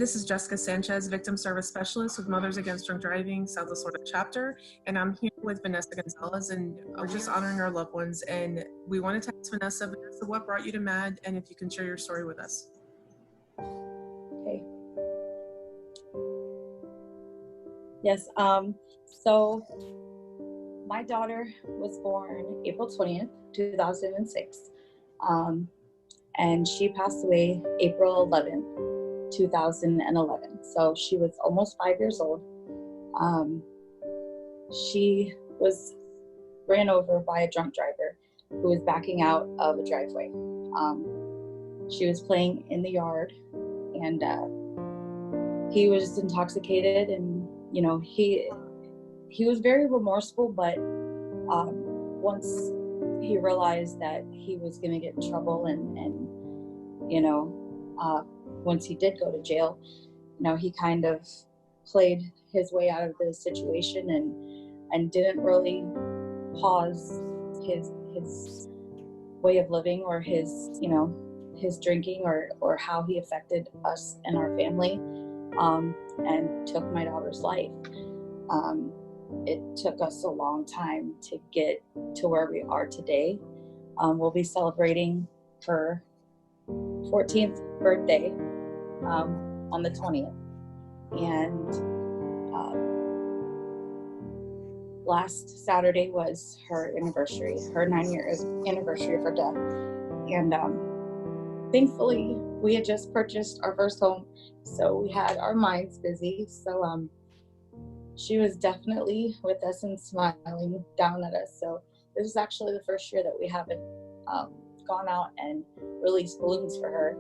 this is Jessica Sanchez, Victim Service Specialist with Mothers Against Drunk Driving, Southwest Florida Chapter, and I'm here with Vanessa Gonzalez, and we're just honoring our loved ones, and we wanted to ask Vanessa, what brought you to MAD, and if you can share your story with us. Okay. Yes, so my daughter was born April 20th, 2006, and she passed away April 11th, 2011. So she was almost 5 years old. She was ran over by a drunk driver who was backing out of a driveway. She was playing in the yard, and he was intoxicated, and he was very remorseful, but once he realized that he was going to get in trouble, and once he did go to jail, he kind of played his way out of the situation and didn't really pause his way of living or his drinking or how he affected us and our family, and took my daughter's life. It took us a long time to get to where we are today. We'll be celebrating her 14th birthday on the 20th. And last Saturday was her anniversary, her 9-year anniversary of her death. And thankfully, we had just purchased our first home, so we had our minds busy. So she was definitely with us and smiling down at us. So this is actually the first year that we haven't gone out and released balloons for her.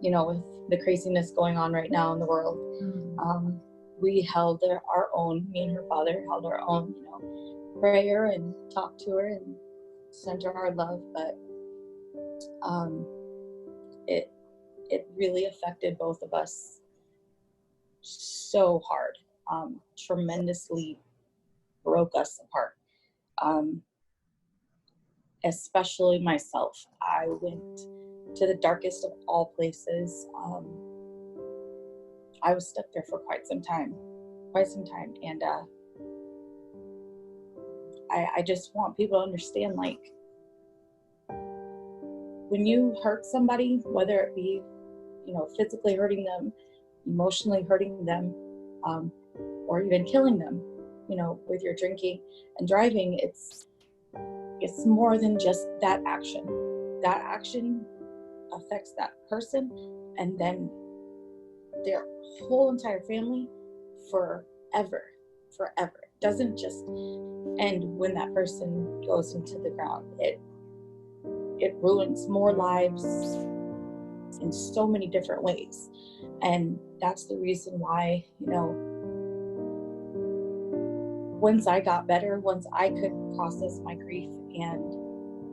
With the craziness going on right now in the world, we held our own, me and her father held our own, prayer and talked to her and sent her our love. But it really affected both of us so hard. Tremendously broke us apart. Especially myself. I went to the darkest of all places. I was stuck there for quite some time. And I just want people to understand, like, when you hurt somebody, whether it be, physically hurting them, emotionally hurting them, or even killing them, with your drinking and driving, it's more than just that action. That action affects that person and then their whole entire family forever. It doesn't just end when that person goes into the ground. It ruins more lives in so many different ways. And that's the reason why, once I got better, once I could process my grief and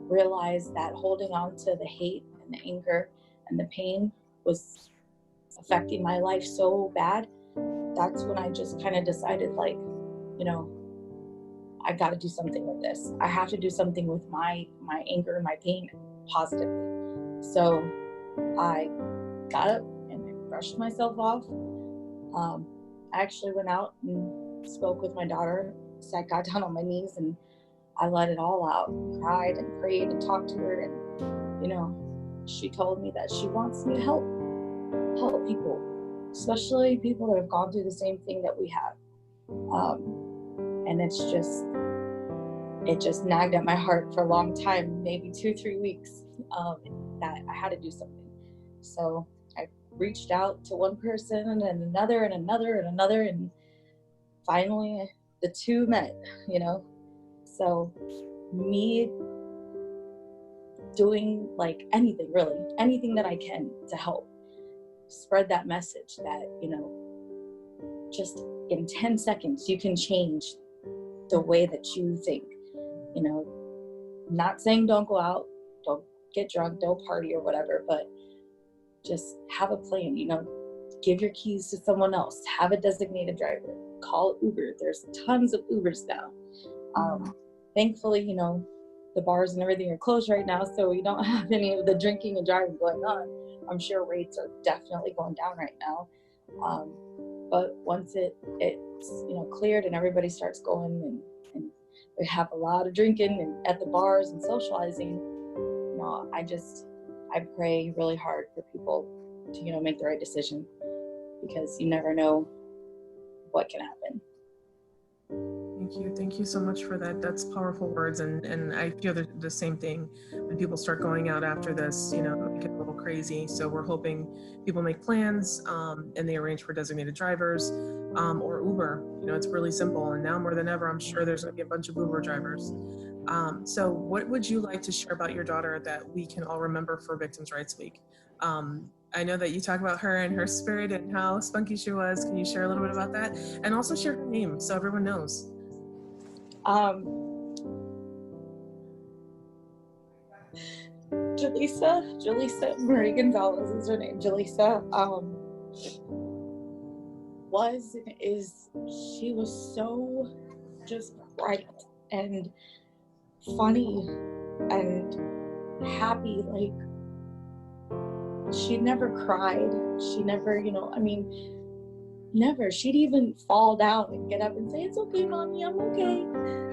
realize that holding on to the hate and the anger and the pain was affecting my life so bad, that's when I just kind of decided, like, I got to do something with this. I have to do something with my anger and my pain positively. So I got up and I brushed myself off. I actually went out and spoke with my daughter. So I got down on my knees and I let it all out, cried and prayed and talked to her. And, she told me that she wants me to help people, especially people that have gone through the same thing that we have. And it just nagged at my heart for a long time, maybe 2-3 weeks, that I had to do something. So I reached out to one person and another and another and another, and finally the two met, So me doing, like, anything that I can to help spread that message that, just in 10 seconds you can change the way that you think. Not saying don't go out, don't get drunk, don't party or whatever, but just have a plan. Give your keys to someone else, have a designated driver, call Uber. There's tons of Ubers now. Thankfully, the bars and everything are closed right now, so we don't have any of the drinking and driving going on. I'm sure rates are definitely going down right now. But once it's cleared and everybody starts going and we have a lot of drinking and at the bars and socializing, I pray really hard for people to make the right decision, because you never know what can happen. Thank you so much for that. That's powerful words, and I feel the same thing when people start going out after this. It get a little crazy. So we're hoping people make plans and they arrange for designated drivers or Uber. It's really simple, and now more than ever, I'm sure there's going to be a bunch of Uber drivers. So what would you like to share about your daughter that we can all remember for Victims' Rights Week? I know that you talk about her and her spirit and how spunky she was. Can you share a little bit about that? And also share her name so everyone knows. Jaleesa Marie Gonzalez is her name. Jaleesa she was so just bright and funny and happy. Like, she never cried. She never, never. She'd even fall down and get up and say, "It's okay, mommy, I'm okay."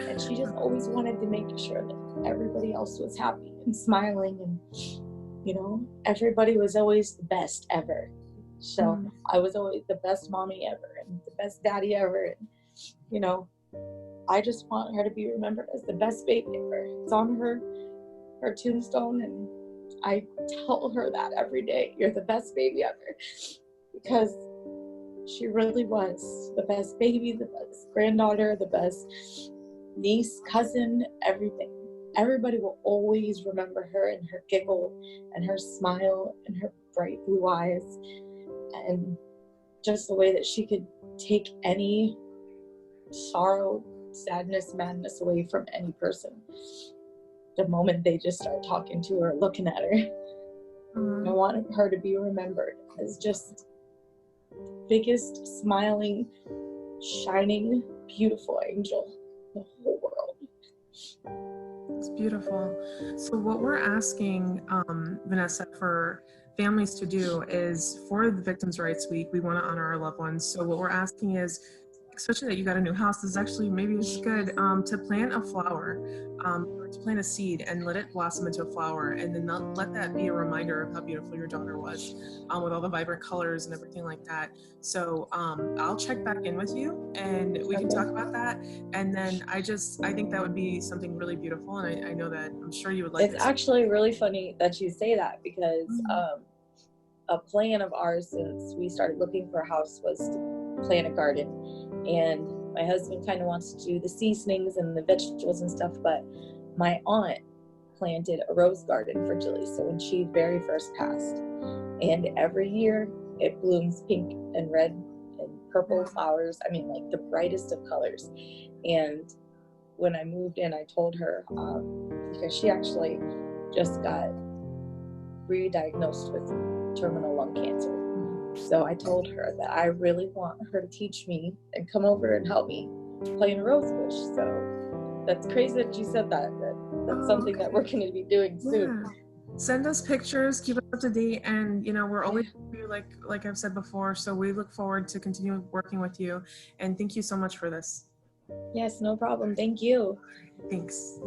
And she just always wanted to make sure that everybody else was happy and smiling, and everybody was always the best ever. So I was always the best mommy ever and the best daddy ever. And, I just want her to be remembered as the best baby ever. It's on her tombstone, and I tell her that every day. You're the best baby ever, because she really was the best baby, the best granddaughter, the best niece, cousin, everything. Everybody will always remember her and her giggle and her smile and her bright blue eyes, and just the way that she could take any sorrow, sadness, madness away from any person the moment they just start talking to her, looking at her. I want her to be remembered as just the biggest smiling, shining, beautiful angel in the whole world. It's beautiful. So what we're asking, Vanessa, for families to do is, for the Victims' Rights Week, we want to honor our loved ones. So what we're asking is, especially that you got a new house, this is actually, maybe it's good to plant a flower, or to plant a seed and let it blossom into a flower, and then let that be a reminder of how beautiful your daughter was, with all the vibrant colors and everything like that. So I'll check back in with you and we can talk about that. And then I think that would be something really beautiful, and I know that I'm sure you would like it. It's actually really funny that you say that, because a plan of ours since we started looking for a house was to plant a garden. And my husband kind of wants to do the seasonings and the vegetables and stuff, but my aunt planted a rose garden for Jaleesa when she very first passed. And every year it blooms pink and red and purple flowers. I mean, like the brightest of colors. And when I moved in, I told her, because she actually just got re-diagnosed with terminal lung cancer. So I told her that I really want her to teach me and come over and help me plant a rose bush. So that's crazy that you said that. That's something that we're going to be doing soon. Yeah. Send us pictures, keep us up to date, and we're always like I've said before. So we look forward to continue working with you. And thank you so much for this. Yes, no problem. Thank you. Thanks.